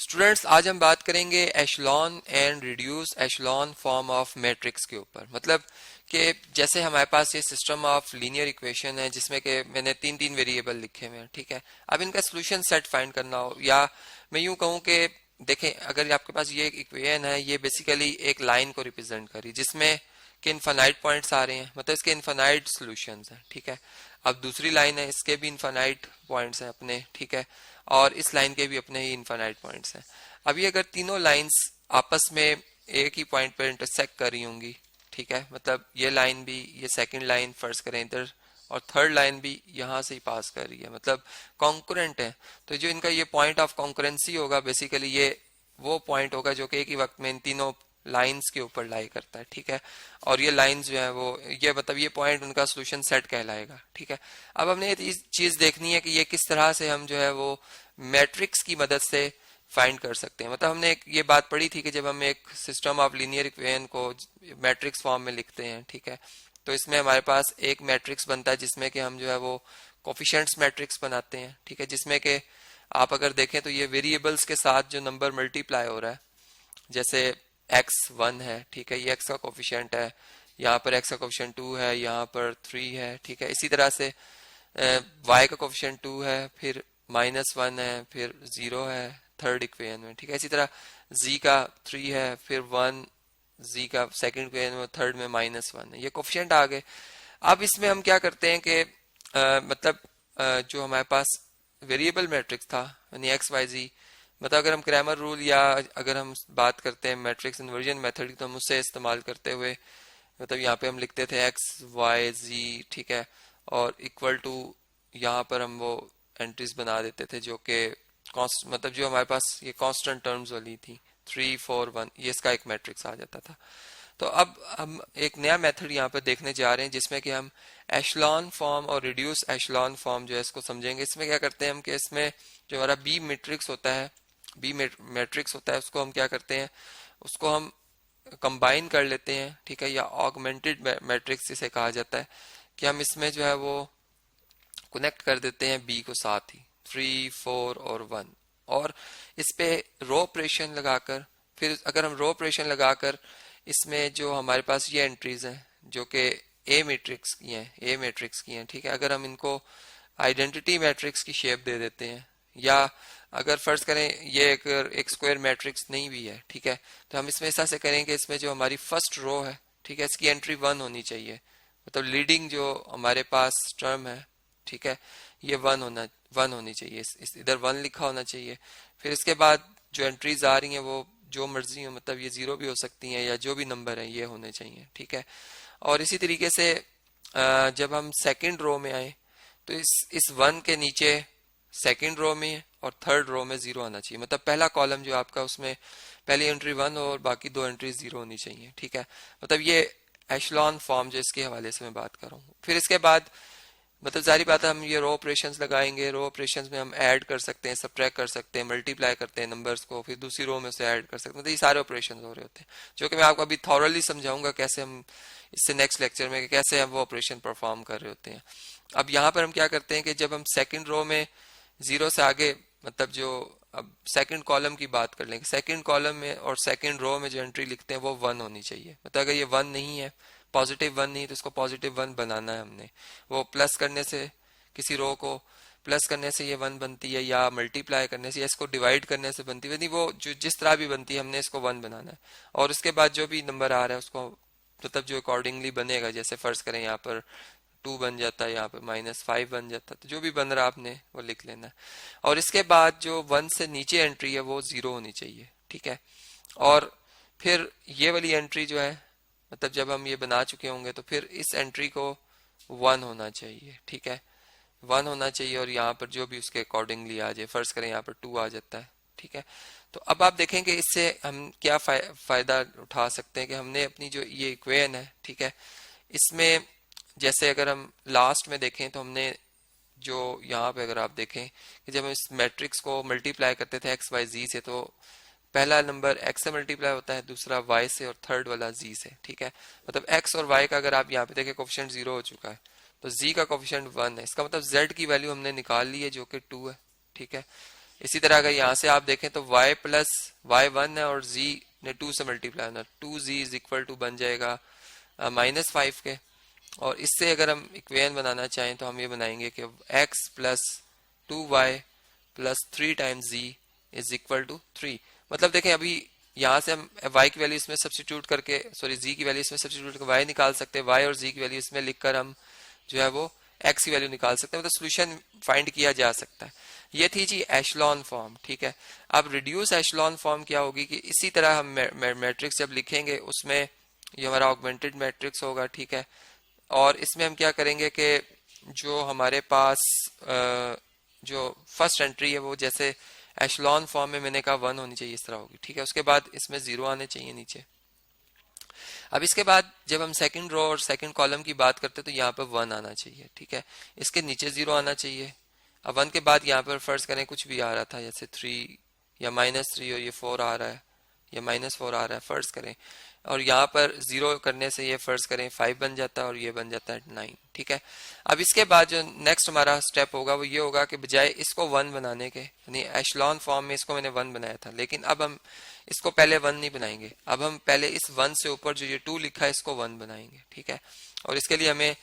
Students, आज हम बात करेंगे echelon and reduce echelon form of matrix के ऊपर। मतलब कि जैसे हमारे पास ये सिस्टम ऑफ लीनियर इक्वेशन है जिसमें कि मैंने तीन तीन वेरिएबल लिखे हुए हैं, ठीक है। अब इनका सोल्यूशन सेट फाइंड करना हो, या मैं यूं कहूं कि देखें, अगर आपके पास ये इक्वेशन है, ये बेसिकली एक लाइन को रिप्रेजेंट करी जिसमें कि इनफाइनाइट पॉइंट्स आ रहे हैं, मतलब इसके इनफाइनाइट सॉल्यूशंस हैं, ठीक है। अब दूसरी लाइन है, इसके भी इनफाइनाइट पॉइंट्स हैं अपने, ठीक है, और इस लाइन के भी अपने ही इनफाइनाइट पॉइंट्स हैं। अब ये अगर तीनों लाइंस आपस में एक ही पॉइंट पर इंटरसेक्ट कर रही होंगी, ठीक है, मतलब ये लाइन भी, ये सेकंड लाइन फर्ज करें इधर, और थर्ड लाइन भी यहाँ से ही पास कर रही है, मतलब कॉन्करेंट है। तो जो इनका ये पॉइंट ऑफ कॉन्करेंसी होगा, बेसिकली ये वो पॉइंट होगा जो कि एक ही वक्त में इन तीनों लाइंस के ऊपर लाई करता है, ठीक है। और ये लाइंस जो है वो, ये मतलब ये पॉइंट उनका सॉल्यूशन सेट कहलाएगा, ठीक है। अब हमने ये चीज देखनी है कि ये किस तरह से हम जो है वो मैट्रिक्स की मदद से फाइंड कर सकते हैं। मतलब हमने ये बात पढ़ी थी कि जब हम एक सिस्टम ऑफ लीनियर इक्वेशन को मैट्रिक्स फॉर्म में लिखते हैं, ठीक है, तो इसमें हमारे पास एक मैट्रिक्स बनता है जिसमें कि हम जो है वो कोफिशिएंट्स मैट्रिक्स बनाते हैं, ठीक है, जिसमें कि आप अगर देखें तो ये वेरिएबल्स के साथ जो नंबर मल्टीप्लाई हो रहा है, जैसे x1 है, ठीक है, ये x का कोफिशिएंट है, यहाँ पर x का कोफिशिएंट 2 है, यहाँ पर 3 है, ठीक है। इसी तरह से y का कोफिशिएंट 2 है, फिर -1 है, फिर 0 है थर्ड इक्वेशन में, ठीक है। इसी तरह z का 3 है, फिर 1, z का सेकंड इक्वेशन में, थर्ड में -1 है, ये कोफिशिएंट आ गए। अब इसमें हम क्या करते हैं कि मतलब जो हमारे पास वेरिएबल मैट्रिक्स था, यानी एक्स वाई जी, मतलब अगर हम क्रैमर रूल या अगर हम बात करते हैं मैट्रिक्स इन्वर्जन मेथड की, तो हम उससे इस्तेमाल करते हुए, मतलब यहाँ पे हम लिखते थे एक्स वाई जी, ठीक है, और इक्वल टू यहाँ पर हम वो एंट्रीज बना देते थे जो कि मतलब जो हमारे पास ये कांस्टेंट टर्म्स वाली थी, 3 4 1, ये इसका एक मैट्रिक्स आ जाता था। तो अब हम एक नया मेथड यहाँ पर देखने जा रहे हैं जिसमें कि हम एशलॉन फॉर्म और रिड्यूस एशलॉन फॉर्म जो है इसको समझेंगे। इसमें क्या करते हैं हम कि इसमें जो हमारा बी मैट्रिक्स होता है, बी मैट्रिक्स होता है, उसको हम क्या करते हैं, उसको हम कंबाइन कर लेते हैं, ठीक है, या ऑगमेंटेड मैट्रिक्स जिसे कहा जाता है, कि हम इसमें जो है वो कनेक्ट कर देते हैं बी को साथ ही 3 4 और 1, और इस पे रो ऑपरेशन लगाकर, फिर अगर हम रो ऑपरेशन लगाकर इसमें जो हमारे पास ये एंट्रीज हैं जो कि ए मैट्रिक्स की हैं, ए मैट्रिक्स की हैं, ठीक है, अगर हम इनको आइडेंटिटी मैट्रिक्स की शेप दे देते हैं, या अगर फर्ज करें ये एक स्क्वायर मैट्रिक्स नहीं भी है, ठीक है, तो हम इसमें ऐसा से करेंगे, इसमें जो हमारी फर्स्ट रो है, ठीक है, इसकी एंट्री 1 होनी चाहिए, मतलब लीडिंग जो हमारे पास टर्म है, ठीक है, ये 1 होनी चाहिए, इधर 1 लिखा होना चाहिए। फिर इसके बाद जो एंट्रीज आ रही हैं वो जो मर्जी हो, मतलब ये 0 भी हो सकती हैं या जो भी नंबर है ये होने चाहिए, ठीक है। और इसी तरीके से जब हम सेकंड रो में आए तो इस 1 के नीचे सेकंड रो में और थर्ड रो में 0 आना चाहिए, मतलब पहला कॉलम जो आपका उसमें पहली एंट्री 1 और बाकी दो एंट्री 0 होनी चाहिए, ठीक है। मतलब ये एशलॉन फॉर्म जो इसके हवाले से मैं बात कर रहा हूँ। फिर इसके बाद मतलब जारी बात है, हम ये रो ऑपरेशंस लगाएंगे, रो ऑपरेशंस में हम ऐड कर सकते हैं, सब्ट्रैक्ट कर सकते हैं, मल्टीप्लाई करते हैं नंबर्स को, फिर दूसरी रो में से ऐड कर सकते हैं, मतलब ये सारे ऑपरेशंस हो रहे होते हैं, जो कि मैं आपको अभी थॉरली समझाऊंगा कैसे हम इससे नेक्स्ट लेक्चर में कैसे हम वो ऑपरेशन परफॉर्म कर रहे होते हैं। अब यहाँ पर हम क्या करते हैं कि जब हम सेकेंड रो में 0 से आगे, मतलब जो अब सेकंड कॉलम की बात कर लेंगे, सेकंड कॉलम में और सेकंड रो में जो एंट्री लिखते हैं वो 1 होनी चाहिए, मतलब अगर ये 1 नहीं है, पॉजिटिव 1 नहीं, तो इसको पॉजिटिव 1 बनाना है हमने। वो प्लस करने से, किसी रो को प्लस करने से ये 1 बनती है, या मल्टीप्लाई करने से, या इसको डिवाइड करने से बनती है, नहीं वो जो जिस तरह भी बनती है हमने इसको 1 बनाना है। और उसके बाद जो भी नंबर आ रहा है उसको मतलब जो अकॉर्डिंगली बनेगा, जैसे फर्ज करें यहाँ पर 2 बन जाता है, यहाँ पे -5 बन जाता है, तो जो भी बन रहा आपने वो लिख लेना है। और इसके बाद जो 1 से नीचे एंट्री है वो 0 होनी चाहिए, ठीक है। और फिर ये वाली एंट्री जो है, मतलब जब हम ये बना चुके होंगे तो फिर इस एंट्री को 1 होना चाहिए, ठीक है, 1 होना चाहिए, और यहाँ पर जो भी उसके अकॉर्डिंगली आ जाए, फर्ज करें यहाँ पर 2 आ जाता है, ठीक है। तो अब आप देखेंगे इससे हम क्या फायदा उठा सकते हैं कि हमने अपनी जो ये इक्वेशन है, ठीक है, इसमें जैसे अगर हम लास्ट में देखें तो हमने जो यहाँ पे अगर आप देखें कि जब हम इस मैट्रिक्स को मल्टीप्लाई करते थे एक्स वाई जी से, तो पहला नंबर x से मल्टीप्लाई होता है, दूसरा y से, और थर्ड वाला z से, ठीक है। मतलब x और y का अगर आप यहाँ पे देखें कोफिशिएंट 0 हो चुका है, तो z का कोफिशिएंट 1 है, इसका मतलब z की वैल्यू हमने निकाल ली है जो कि 2 है, ठीक है। इसी तरह अगर यहाँ से आप देखें तो y प्लस वाई 1 है और z ने 2 से मल्टीप्लाई होना, 2z इज इक्वल टू बन जाएगा -5 के। और इससे अगर हम इक्वेशन बनाना चाहें तो हम ये बनाएंगे कि x plus 2y plus 3 times z is equal to 3। मतलब देखें अभी यहाँ से हम y की वैल्यू इसमें सब्स्टिट्यूट करके, सॉरी z की वैल्यू इसमें सब्स्टिट्यूट करके y निकाल सकते हैं, y और z की वैल्यू इसमें लिखकर हम जो है वो x की वैल्यू निकाल सकते हैं, मतलब सोल्यूशन फाइंड किया जा सकता है। ये थी जी एशलॉन फॉर्म, ठीक है। अब रिड्यूस एशलॉन फॉर्म क्या होगी कि इसी तरह हम मैट्रिक्स जब लिखेंगे उसमें ये हमारा ऑगमेंटेड मैट्रिक्स होगा, ठीक है। और इसमें हम क्या करेंगे कि जो हमारे पास जो फर्स्ट एंट्री है वो जैसे एशलॉन फॉर्म में मैंने कहा 1 होनी चाहिए, इस तरह होगी, ठीक है। उसके बाद इसमें 0 आने चाहिए नीचे। अब इसके बाद जब हम सेकंड रो और सेकंड कॉलम की बात करते हैं तो यहाँ पर 1 आना चाहिए, ठीक है। इसके नीचे 0 आना चाहिए। अब 1 के बाद यहाँ पर फर्ज करें कुछ भी आ रहा था, जैसे 3 या -3 और ये 4 आ रहा है या -4 आ रहा है फर्ज करें, और यहाँ पर 0 करने से ये फर्ज करें 5 बन जाता है और ये बन जाता है 9, ठीक है। अब इसके बाद जो नेक्स्ट हमारा स्टेप होगा वो ये होगा कि बजाय इसको 1 बनाने के, यानी एशलॉन फॉर्म में इसको मैंने 1 बनाया था, लेकिन अब हम इसको पहले 1 नहीं बनाएंगे, अब हम पहले इस 1 से ऊपर जो ये 2 लिखा है इसको 1 बनाएंगे, ठीक है। और इसके लिए हमें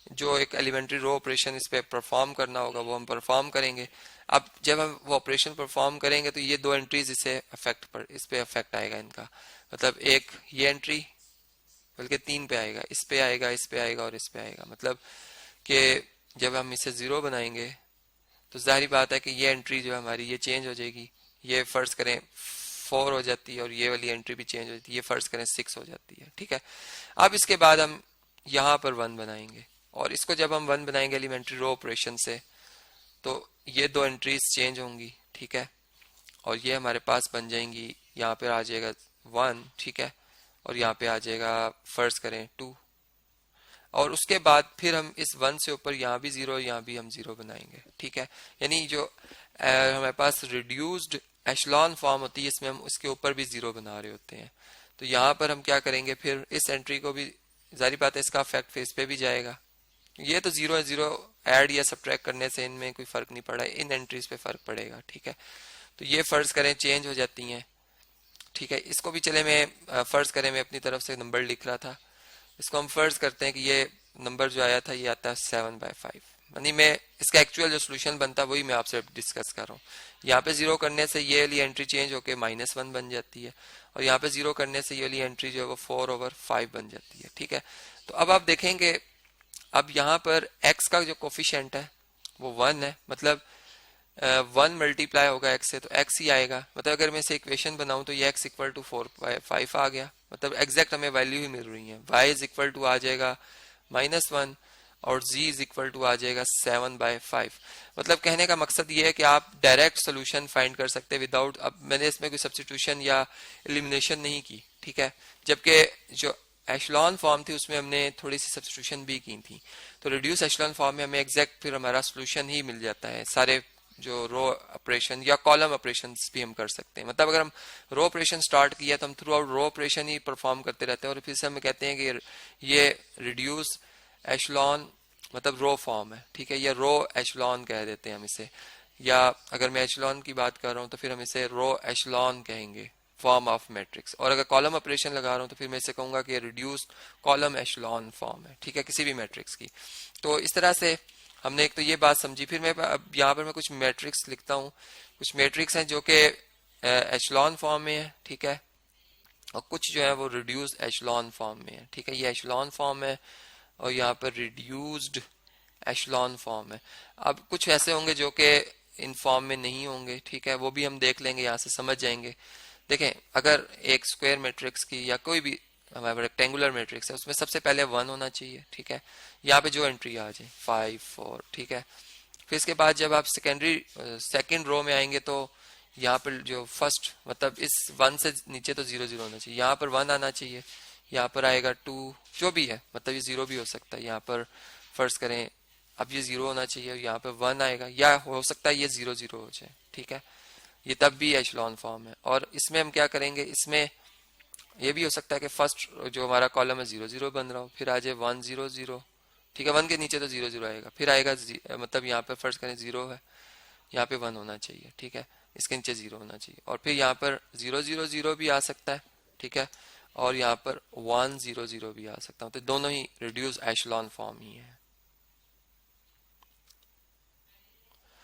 जो एक एलिमेंट्री रो ऑपरेशन इस पे परफॉर्म करना होगा वो हम परफॉर्म करेंगे। अब जब हम वो ऑपरेशन परफॉर्म करेंगे तो ये 2 एंट्रीज इस पे अफेक्ट आएगा इनका, मतलब एक ये एंट्री, बल्कि 3 पे आएगा, इस पे आएगा, इस पे आएगा और इस पे आएगा। मतलब कि जब हम इसे 0 बनाएंगे तो जाहिर बात है कि ये एंट्री जो है हमारी ये चेंज हो जाएगी, ये फर्ज करें 4 हो जाती है और ये वाली एंट्री भी चेंज हो जाती है, ये फर्ज करें 6 हो जाती है, ठीक है। अब इसके बाद हम यहाँ पर 1 बनाएंगे और इसको जब हम 1 बनाएंगे एलिमेंट्री रो ऑपरेशन से तो ये 2 एंट्रीज चेंज होंगी, ठीक है। और ये हमारे पास बन जाएंगी, यहाँ पे आ जाएगा 1, ठीक है, और यहाँ पे आ जाएगा फर्ज करें 2। और उसके बाद फिर हम इस 1 से ऊपर यहाँ भी 0, यहाँ भी हम 0 बनाएंगे, ठीक है। यानी जो हमारे पास रिड्यूस्ड एशलॉन फॉर्म होती है इसमें हम उसके ऊपर भी 0 बना रहे होते हैं। तो यहाँ पर हम क्या करेंगे, फिर इस एंट्री को भी जारी बात है इसका इफेक्ट फेस पे भी जाएगा। ये तो 0 है, 0 ऐड या सब्ट्रैक्ट करने से इनमें कोई फर्क नहीं पड़ा, इन एंट्रीज पे फर्क पड़ेगा, ठीक है। तो ये फर्ज करें चेंज हो जाती हैं, ठीक है। इसको भी चले मैं फर्ज करें मैं अपनी तरफ से नंबर लिख रहा था, इसको हम फर्ज करते हैं कि ये नंबर जो आया था ये आता है 7/5, यानी मैं इसका एक्चुअल जो सोल्यूशन बनता है वही मैं आपसे डिस्कस कर रहा हूँ। यहाँ पे 0 करने से ये वाली एंट्री चेंज होके -1 बन जाती है और यहाँ पे 0 करने से ये वाली एंट्री जो है वो 4/5 बन जाती है, ठीक है। तो अब आप देखेंगे अब यहाँ पर x का जो कोफिशिएंट है वो 1 है, मतलब 1 मल्टीप्लाई होगा x से तो x ही आएगा। मतलब अगर मैं इसे इक्वेशन बनाऊं तो ये x इक्वल टू 4/5 आ गया, मतलब एग्जैक्ट हमें वैल्यू ही मिल रही है। y इज इक्वल टू आ जाएगा -1 और z इज इक्वल टू आ जाएगा 7/5। मतलब कहने का मकसद ये है कि आप डायरेक्ट सोल्यूशन फाइंड कर सकते हैं विदाउट, अब मैंने इसमें कोई सब्स्टिट्यूशन या एलिमिनेशन नहीं की, ठीक है। जबकि जो एशलॉन फॉर्म थी उसमें हमने थोड़ी सी सब्स्टिट्यूशन भी की थी। तो रिड्यूस एशलॉन फॉर्म में हमें एग्जैक्ट फिर हमारा सोल्यूशन ही मिल जाता है। सारे जो रो ऑपरेशन या कॉलम ऑपरेशन भी हम कर सकते हैं, मतलब अगर हम रो ऑपरेशन स्टार्ट किया तो हम थ्रू आउट रो ऑपरेशन ही परफॉर्म करते रहते हैं और फिर से हम कहते हैं कि ये रिड्यूस एशलॉन मतलब रो फॉर्म है, ठीक है, या रो एशलॉन कह देते हैं हम इसे, या अगर मैं एशलॉन की बात कर रहा हूँ तो फिर हम इसे रो एशलॉन कहेंगे फॉर्म ऑफ मैट्रिक्स। और अगर कॉलम ऑपरेशन लगा रहा हूँ तो फिर मैं इसे कहूंगा कि रिड्यूस कॉलम एशलॉन फॉर्म है, ठीक है, किसी भी मैट्रिक्स की। तो इस तरह से हमने एक तो ये बात समझी। फिर मैं अब यहाँ पर मैं कुछ मैट्रिक्स लिखता हूँ, कुछ मैट्रिक्स हैं जो कि एशलॉन फॉर्म में है, ठीक है, और कुछ जो है वो रिड्यूस एशलॉन फॉर्म में है, ठीक है। ये एशलॉन फॉर्म है और यहाँ पर रिड्यूस्ड एशलॉन फॉर्म है। अब कुछ ऐसे होंगे जो कि इन फॉर्म में नहीं होंगे, ठीक है, वो भी हम देख लेंगे, यहाँ से समझ जाएंगे। देखें अगर एक स्क्वायर मैट्रिक्स की या कोई भी हमारा रेक्टेंगुलर मैट्रिक्स है उसमें सबसे पहले 1 होना चाहिए, ठीक है, यहाँ पे जो एंट्री आ जाए 5 4, ठीक है। फिर इसके बाद जब आप सेकंड रो में आएंगे तो यहाँ पर जो फर्स्ट मतलब इस 1 से नीचे तो 0 0 होना चाहिए, यहाँ पर 1 आना चाहिए, यहाँ पर आएगा 2 जो भी है, मतलब ये 0 भी हो सकता है, यहाँ पर फर्ज करें अब ये 0 होना चाहिए, यहाँ पे 1 आएगा, या हो सकता है ये 0 0 हो जाए, ठीक है, ये तब भी एशलॉन फॉर्म है। और इसमें हम क्या करेंगे, इसमें ये भी हो सकता है कि फर्स्ट जो हमारा कॉलम है 0 0 बन रहा हो, फिर आ जाए 1 0 0, ठीक है, 1 के नीचे तो 0 0 आएगा, फिर आएगा मतलब यहाँ पे फर्स्ट करें 0 है, यहाँ पे 1 होना चाहिए, ठीक है। इसके नीचे 0 होना चाहिए। और फिर यहाँ पर 0 0 0 भी आ सकता है, ठीक है, और यहाँ पर 1 0 0 भी आ सकता है, तो दोनों ही रिड्यूस एशलॉन फॉर्म ही है।